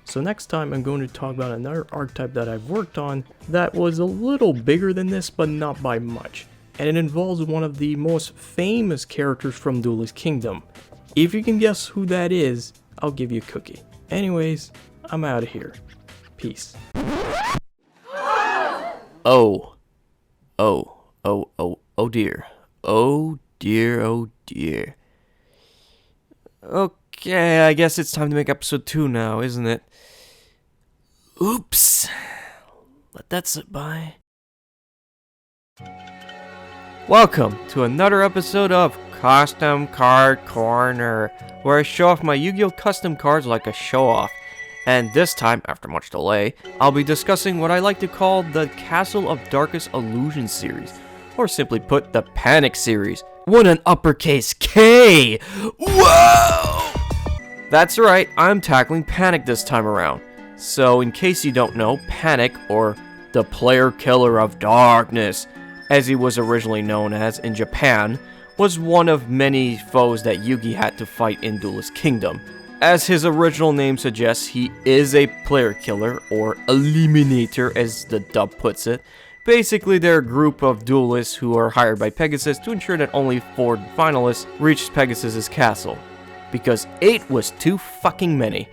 So next time I'm going to talk about another archetype that I've worked on that was a little bigger than this, but not by much. And it involves one of the most famous characters from Duelist Kingdom. If you can guess who that is, I'll give you a cookie. Anyways, I'm out of here. Peace. Oh dear. Oh dear. Okay, I guess it's time to make episode 2 now, isn't it? Oops. Let that sit by. Welcome to another episode of Custom Card Corner, where I show off my Yu-Gi-Oh! Custom cards like a show-off. And this time, after much delay, I'll be discussing what I like to call the Castle of Darkest Illusions series, or simply put, the PaniK series. What an uppercase K! Whoa! That's right, I'm tackling PaniK this time around. So, in case you don't know, PaniK, or the Player Killer of Darkness, as he was originally known as in Japan, was one of many foes that Yugi had to fight in Duelist Kingdom. As his original name suggests, he is a player killer, or eliminator as the dub puts it. Basically, they're a group of duelists who are hired by Pegasus to ensure that only 4 finalists reach Pegasus' castle. Because 8 was too fucking many.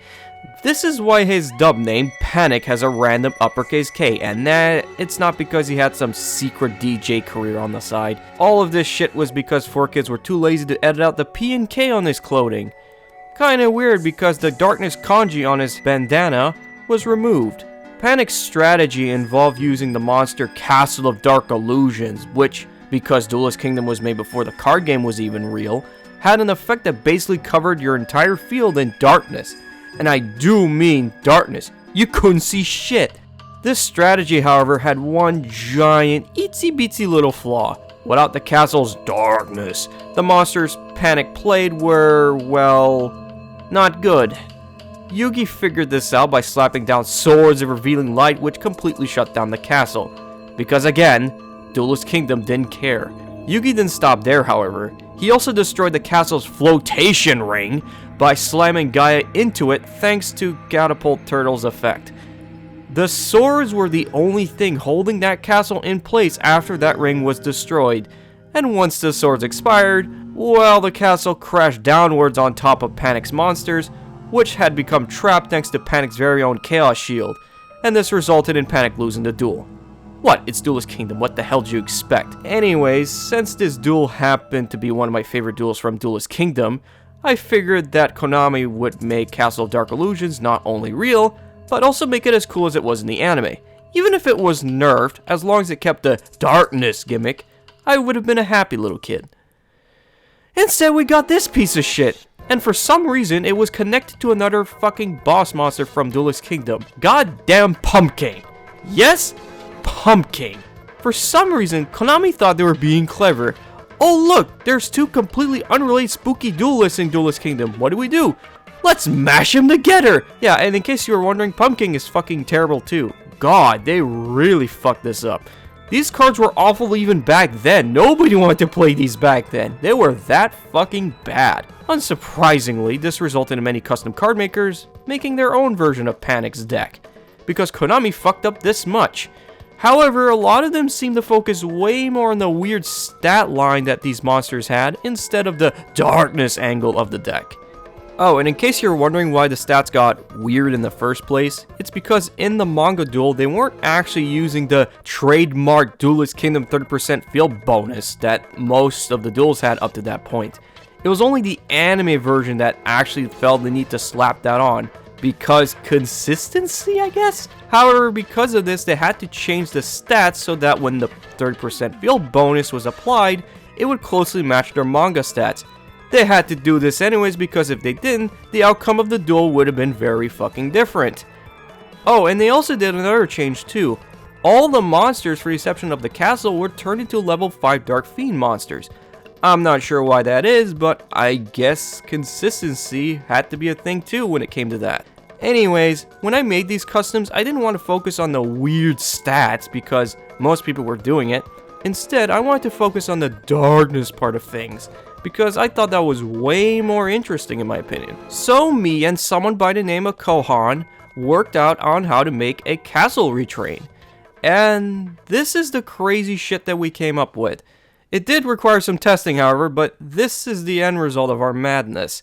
This is why his dub name, PaniK, has a random uppercase K, and that it's not because he had some secret DJ career on the side. All of this shit was because 4Kids were too lazy to edit out the P and K on his clothing. Kinda weird because the darkness kanji on his bandana was removed. PaniK's strategy involved using the monster Castle of Dark Illusions, which, because Duelist Kingdom was made before the card game was even real, had an effect that basically covered your entire field in darkness. And I do mean darkness. You couldn't see shit. This strategy, however, had one giant itsy-bitsy little flaw. Without the castle's darkness, the monsters PaniK played were, well, not good. Yugi figured this out by slapping down swords of revealing light, which completely shut down the castle. Because again, Duelist Kingdom didn't care. Yugi didn't stop there, however. He also destroyed the castle's flotation ring by slamming Gaia into it thanks to Catapult Turtle's effect. The swords were the only thing holding that castle in place after that ring was destroyed. And once the swords expired, well, the castle crashed downwards on top of PaniK's monsters, which had become trapped thanks to PaniK's very own Chaos Shield, and this resulted in PaniK losing the duel. What? It's Duelist Kingdom, what the hell did you expect? Anyways, since this duel happened to be one of my favorite duels from Duelist Kingdom, I figured that Konami would make Castle of Dark Illusions not only real, but also make it as cool as it was in the anime. Even if it was nerfed, as long as it kept the darkness gimmick, I would have been a happy little kid. Instead, we got this piece of shit. And for some reason, it was connected to another fucking boss monster from Duelist Kingdom. Goddamn Pumpkin. Yes, Pumpkin. For some reason, Konami thought they were being clever. Oh look, there's 2 completely unrelated spooky duelists in Duelist Kingdom. What do? Let's mash them together. Yeah, and in case you were wondering, Pumpkin is fucking terrible too. God, they really fucked this up. These cards were awful even back then. Nobody wanted to play these back then. They were that fucking bad. Unsurprisingly, this resulted in many custom card makers making their own version of PaniK's deck, because Konami fucked up this much. However, a lot of them seem to focus way more on the weird stat line that these monsters had instead of the darkness angle of the deck. Oh, and in case you're wondering why the stats got weird in the first place, it's because in the manga duel, they weren't actually using the trademark Duelist Kingdom 30% field bonus that most of the duels had up to that point. It was only the anime version that actually felt the need to slap that on, because consistency, I guess? However, because of this, they had to change the stats so that when the 30% field bonus was applied, it would closely match their manga stats. They had to do this anyways because if they didn't, the outcome of the duel would have been very fucking different. Oh, and they also did another change too. All the monsters for the exception of the castle were turned into level 5 Dark Fiend monsters. I'm not sure why that is, but I guess consistency had to be a thing too when it came to that. Anyways, when I made these customs, I didn't want to focus on the weird stats because most people were doing it. Instead, I wanted to focus on the darkness part of things, because I thought that was way more interesting in my opinion. So me and someone by the name of Kohan worked out on how to make a castle retrain. And this is the crazy shit that we came up with. It did require some testing, however, but this is the end result of our madness.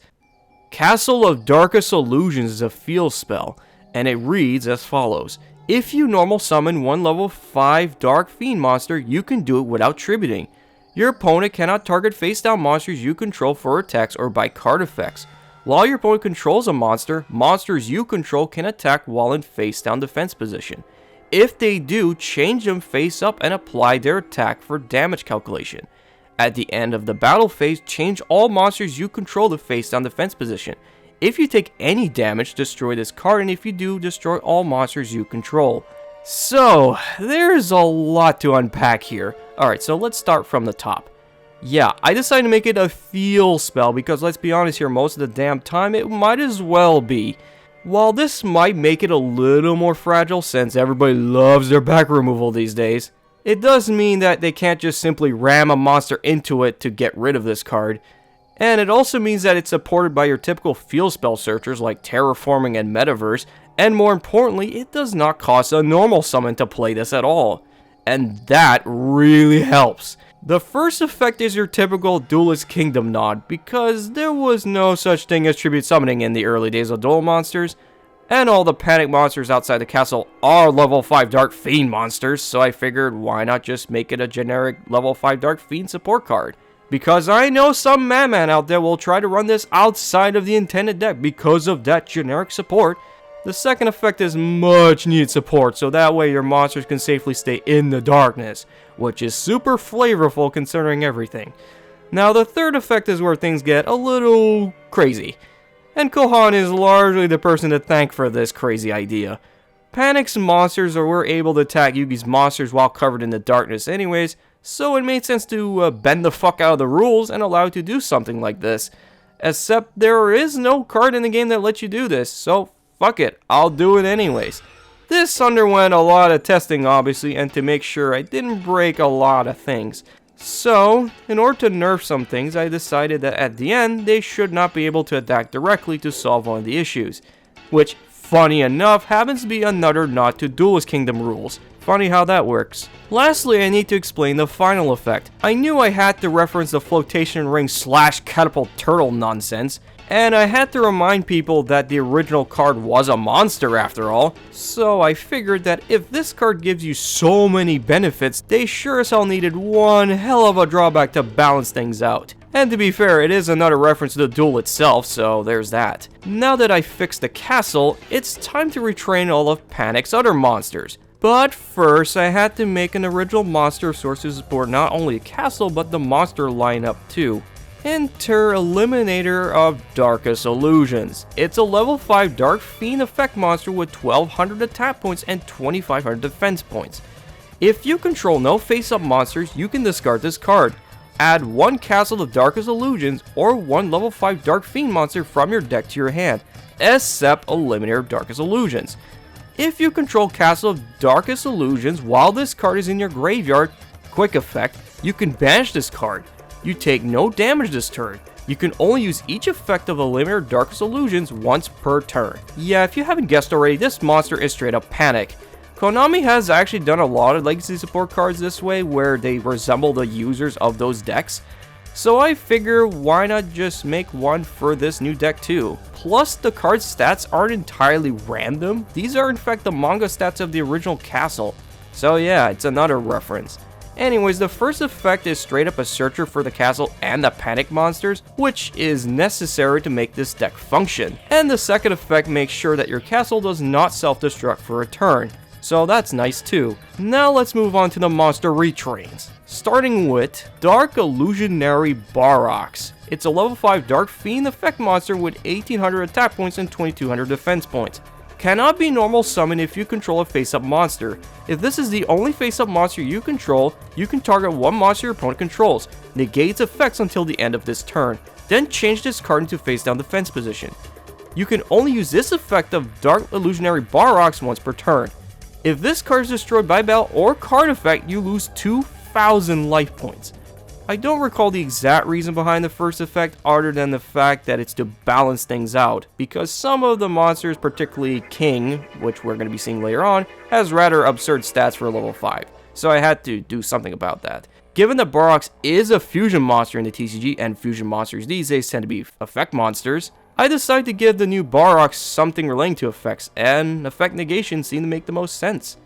Castle of Darkest Illusions is a field spell, and it reads as follows. If you normal summon one level 5 Dark Fiend monster, you can do it without tributing. Your opponent cannot target face-down monsters you control for attacks or by card effects. While your opponent controls a monster, monsters you control can attack while in face-down defense position. If they do, change them face up and apply their attack for damage calculation. At the end of the battle phase, change all monsters you control to face-down defense position. If you take any damage, destroy this card, and if you do, destroy all monsters you control. So, there's a lot to unpack here. Alright, so let's start from the top. Yeah, I decided to make it a feel spell because let's be honest here, most of the damn time it might as well be. While this might make it a little more fragile since everybody loves their back removal these days, it does mean that they can't just simply ram a monster into it to get rid of this card. And it also means that it's supported by your typical field spell searchers like Terraforming and Metaverse, and more importantly, it does not cost a normal summon to play this at all. And that really helps. The first effect is your typical Duelist Kingdom nod, because there was no such thing as tribute summoning in the early days of duel monsters, and all the PaniK monsters outside the castle are level 5 Dark Fiend monsters, so I figured why not just make it a generic level 5 Dark Fiend support card. Because I know some madman out there will try to run this outside of the intended deck because of that generic support. The second effect is much needed support, so that way your monsters can safely stay in the darkness, which is super flavorful considering everything. Now the third effect is where things get a little crazy, and Kohan is largely the person to thank for this crazy idea. PaniK's monsters were able to attack Yugi's monsters while covered in the darkness anyways, so it made sense to bend the fuck out of the rules and allow it to do something like this. Except there is no card in the game that lets you do this, so fuck it, I'll do it anyways. This underwent a lot of testing obviously, and to make sure I didn't break a lot of things. So, in order to nerf some things, I decided that at the end, they should not be able to attack directly to solve one of the issues. Which, funny enough, happens to be another nod to Duelist Kingdom rules. Funny how that works. Lastly, I need to explain the final effect. I knew I had to reference the flotation ring / catapult turtle nonsense, and I had to remind people that the original card was a monster after all, so I figured that if this card gives you so many benefits, they sure as hell needed one hell of a drawback to balance things out. And to be fair, it is another reference to the duel itself, so there's that. Now that I fixed the castle, it's time to retrain all of PaniK's other monsters. But first, I had to make an original monster source to support not only the castle, but the monster lineup too. Enter Eliminator of Darkest Illusions. It's a level 5 Dark Fiend effect monster with 1200 attack points and 2500 defense points. If you control no face-up monsters, you can discard this card. Add one Castle of Darkest Illusions or one level 5 Dark Fiend monster from your deck to your hand, except Eliminator of Darkest Illusions. If you control Castle of Darkest Illusions while this card is in your graveyard, quick effect, you can banish this card. You take no damage this turn. You can only use each effect of Eliminator of Darkest Illusions once per turn. Yeah, if you haven't guessed already, this monster is straight up PaniK. Konami has actually done a lot of legacy support cards this way where they resemble the users of those decks. So I figure why not just make one for this new deck too. Plus the card's stats aren't entirely random, these are in fact the manga stats of the original castle. So yeah, it's another reference. Anyways, the first effect is straight up a searcher for the castle and the PaniK monsters, which is necessary to make this deck function. And the second effect makes sure that your castle does not self-destruct for a turn. So that's nice too. Now let's move on to the monster retrains. Starting with Dark Illusionary Barox. It's a level 5 Dark Fiend effect monster with 1800 attack points and 2200 defense points. Cannot be normal summon if you control a face-up monster. If this is the only face-up monster you control, you can target one monster your opponent controls, negate its effects until the end of this turn, then change this card into face-down defense position. You can only use this effect of Dark Illusionary Barox once per turn. If this card is destroyed by battle or card effect, you lose 2000 life points. I don't recall the exact reason behind the first effect other than the fact that it's to balance things out, because some of the monsters, particularly King, which we're going to be seeing later on, has rather absurd stats for level 5, so I had to do something about that. Given that Barox is a fusion monster in the TCG, and fusion monsters these days tend to be effect monsters, I decided to give the new Barox something relating to effects, and effect negation seemed to make the most sense.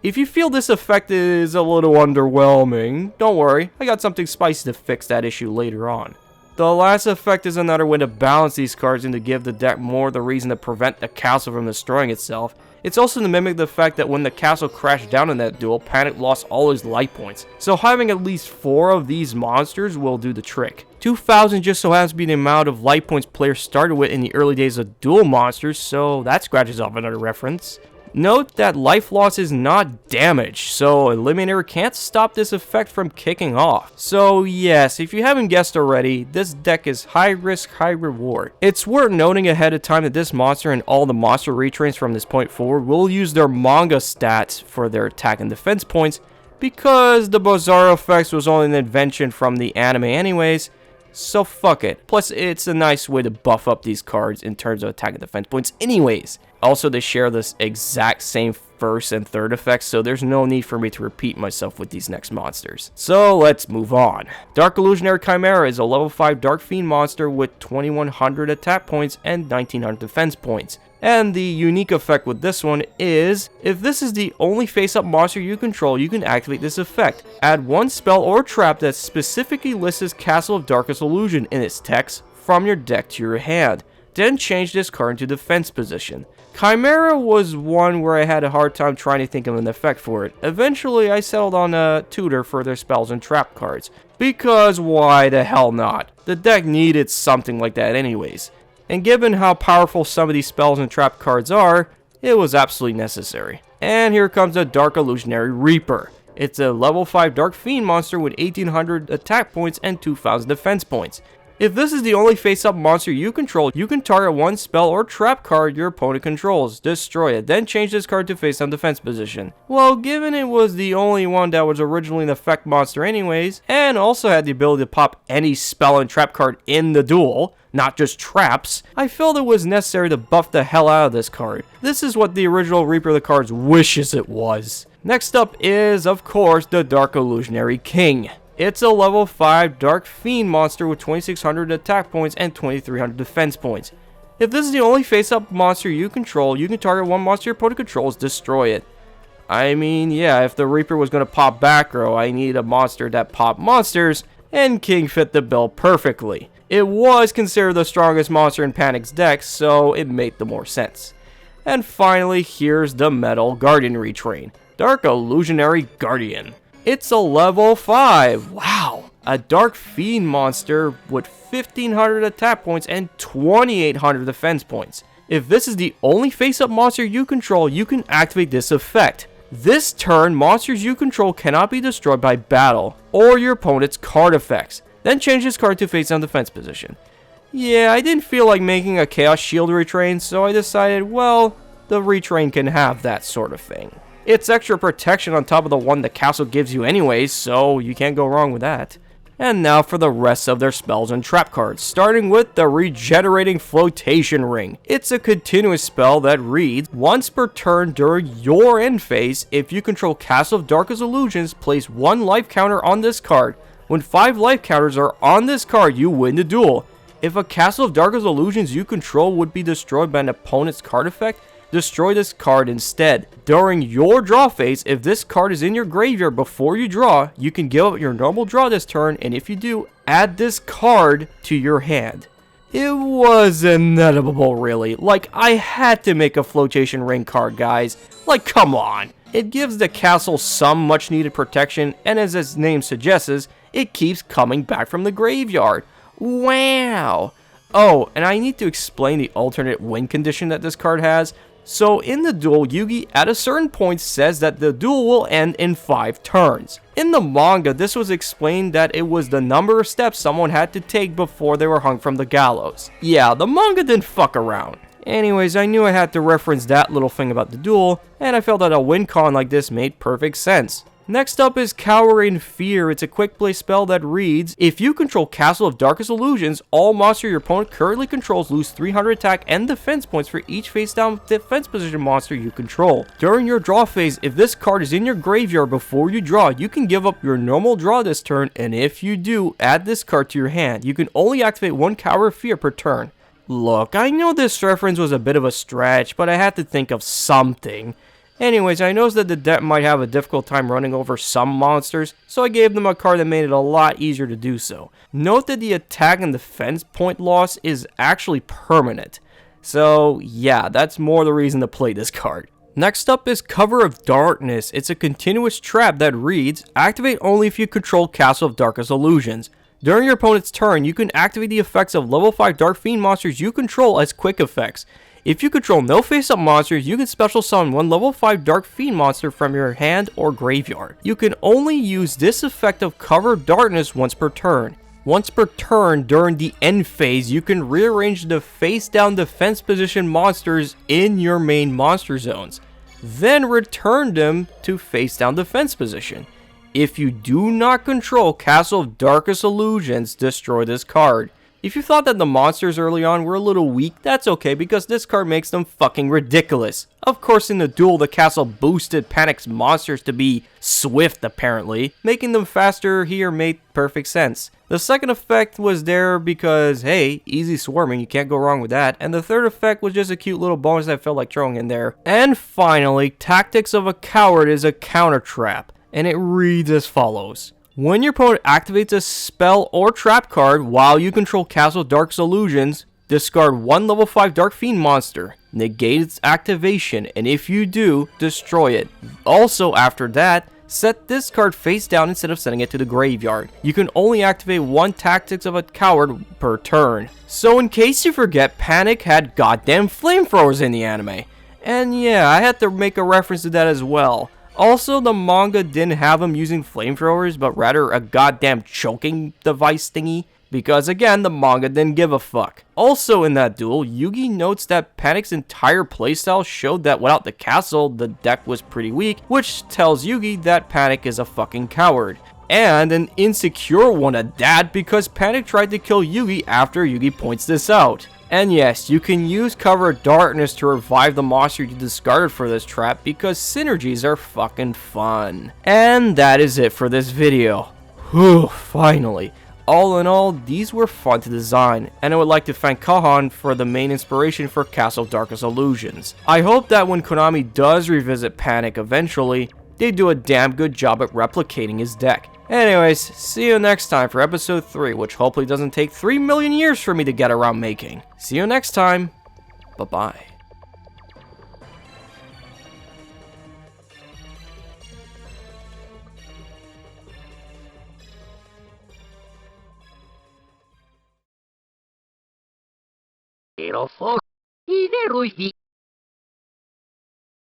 If you feel this effect is a little underwhelming, don't worry, I got something spicy to fix that issue later on. The last effect is another way to balance these cards and to give the deck more the reason to prevent the castle from destroying itself. It's also to mimic the fact that when the castle crashed down in that duel, PaniK lost all his life points. So having at least 4 of these monsters will do the trick. 2,000 just so happens to be the amount of life points players started with in the early days of duel monsters, so that scratches off another reference. Note that life loss is not damage, so Eliminator can't stop this effect from kicking off. So yes, if you haven't guessed already, this deck is high risk, high reward. It's worth noting ahead of time that this monster and all the monster retrains from this point forward will use their manga stats for their attack and defense points, because the Bizarro effects was only an invention from the anime anyways, so fuck it. Plus, it's a nice way to buff up these cards in terms of attack and defense points anyways. Also, they share this exact same first and third effects, so there's no need for me to repeat myself with these next monsters. So let's move on. Dark Illusionary Chimera is a level 5 Dark Fiend monster with 2100 attack points and 1900 defense points. And the unique effect with this one is, if this is the only face-up monster you control, you can activate this effect. Add one spell or trap that specifically lists Castle of Darkest Illusion in its text from your deck to your hand. Then change this card into defense position. Chimera was one where I had a hard time trying to think of an effect for it. Eventually, I settled on a tutor for their spells and trap cards. Because why the hell not? The deck needed something like that anyways. And given how powerful some of these spells and trap cards are, it was absolutely necessary. And here comes the Dark Illusionary Reaper. It's a level 5 Dark Fiend monster with 1800 attack points and 2000 defense points. If this is the only face-up monster you control, you can target one spell or trap card your opponent controls, destroy it, then change this card to face-up defense position. Well, given it was the only one that was originally an effect monster anyways, and also had the ability to pop any spell and trap card in the duel, not just traps, I felt it was necessary to buff the hell out of this card. This is what the original Reaper of the Cards wishes it was. Next up is, of course, the Dark Illusionary King. It's a level 5 Dark Fiend monster with 2600 attack points and 2300 defense points. If this is the only face-up monster you control, you can target one monster your opponent controls, destroy it. I mean, yeah, if the Reaper was going to pop back row, I need a monster that pop monsters, and King fit the bill perfectly. It was considered the strongest monster in PaniK's deck, so it made the more sense. And finally, here's the Metal Guardian retrain, Dark Illusionary Guardian. It's a level 5, wow, a Dark Fiend monster with 1500 attack points and 2800 defense points. If this is the only face-up monster you control, you can activate this effect. This turn, monsters you control cannot be destroyed by battle or your opponent's card effects. Then change this card to face-up defense position. Yeah, I didn't feel like making a Chaos Shield retrain, so I decided, well, the retrain can have that sort of thing. It's extra protection on top of the one the castle gives you anyways, so you can't go wrong with that. And now for the rest of their spells and trap cards, starting with the Regenerating Flotation Ring. It's a continuous spell that reads, once per turn during your end phase, if you control Castle of Darkest Illusions, place 1 life counter on this card. When 5 life counters are on this card, you win the duel. If a Castle of Darkest Illusions you control would be destroyed by an opponent's card effect, destroy this card instead. During your draw phase, if this card is in your graveyard before you draw, you can give up your normal draw this turn, and if you do, add this card to your hand. It was inevitable, really. Like, I had to make a Flotation Ring card, guys. Like, come on. It gives the castle some much needed protection, and as its name suggests, it keeps coming back from the graveyard. Wow. Oh, and I need to explain the alternate win condition that this card has. So in the duel, Yugi at a certain point says that the duel will end in 5 turns. In the manga, this was explained that it was the number of steps someone had to take before they were hung from the gallows. Yeah, the manga didn't fuck around. Anyways, I knew I had to reference that little thing about the duel, and I felt that a win con like this made perfect sense. Next up is Cower in Fear. It's a quick play spell that reads, if you control Castle of Darkest Illusions, all monsters your opponent currently controls lose 300 attack and defense points for each face down defense position monster you control. During your draw phase, if this card is in your graveyard before you draw, you can give up your normal draw this turn, and if you do, add this card to your hand. You can only activate one Cower of Fear per turn. Look, I know this reference was a bit of a stretch, but I had to think of something. Anyways, I noticed that the deck might have a difficult time running over some monsters, so I gave them a card that made it a lot easier to do so. Note that the attack and defense point loss is actually permanent. So yeah, that's more the reason to play this card. Next up is Cover of Darkness. It's a continuous trap that reads, activate only if you control Castle of Darkest Illusions. During your opponent's turn, you can activate the effects of level 5 Dark Fiend monsters you control as quick effects. If you control no face-up monsters, you can special summon one level 5 Dark Fiend monster from your hand or graveyard. You can only use this effect of Cover of Darkness once per turn. Once per turn during the end phase, you can rearrange the face-down defense position monsters in your main monster zones, then return them to face-down defense position. If you do not control Castle of Darkest Illusions, destroy this card. If you thought that the monsters early on were a little weak, that's okay because this card makes them fucking ridiculous. Of course, in the duel, the castle boosted PaniK's monsters to be swift apparently, making them faster here made perfect sense. The second effect was there because, hey, easy swarming, you can't go wrong with that. And the third effect was just a cute little bonus I felt like throwing in there. And finally, Tactics of a Coward is a counter trap, and it reads as follows. When your opponent activates a spell or trap card while you control Castle of Darkest Illusions, discard one level 5 Dark Fiend monster, negate its activation, and if you do, destroy it. Also after that, set this card face down instead of sending it to the graveyard. You can only activate one Tactics of a Coward per turn. So in case you forget, PaniK had goddamn flamethrowers in the anime. And yeah, I had to make a reference to that as well. Also, the manga didn't have him using flamethrowers, but rather a goddamn choking device thingy. Because again, the manga didn't give a fuck. Also in that duel, Yugi notes that PaniK's entire playstyle showed that without the castle, the deck was pretty weak, which tells Yugi that PaniK is a fucking coward. And an insecure one at that, because PaniK tried to kill Yugi after Yugi points this out. And yes, you can use Cover of Darkness to revive the monster you discarded for this trap because synergies are fucking fun. And that is it for this video. Whew, finally. All in all, these were fun to design, and I would like to thank Kahan for the main inspiration for Castle of Darkest Illusions. I hope that when Konami does revisit PaniK eventually, they do a damn good job at replicating his deck. Anyways, see you next time for episode 3, which hopefully doesn't take 3 million years for me to get around making. See you next time. Bye-bye. Pero fuck, y de Ruiz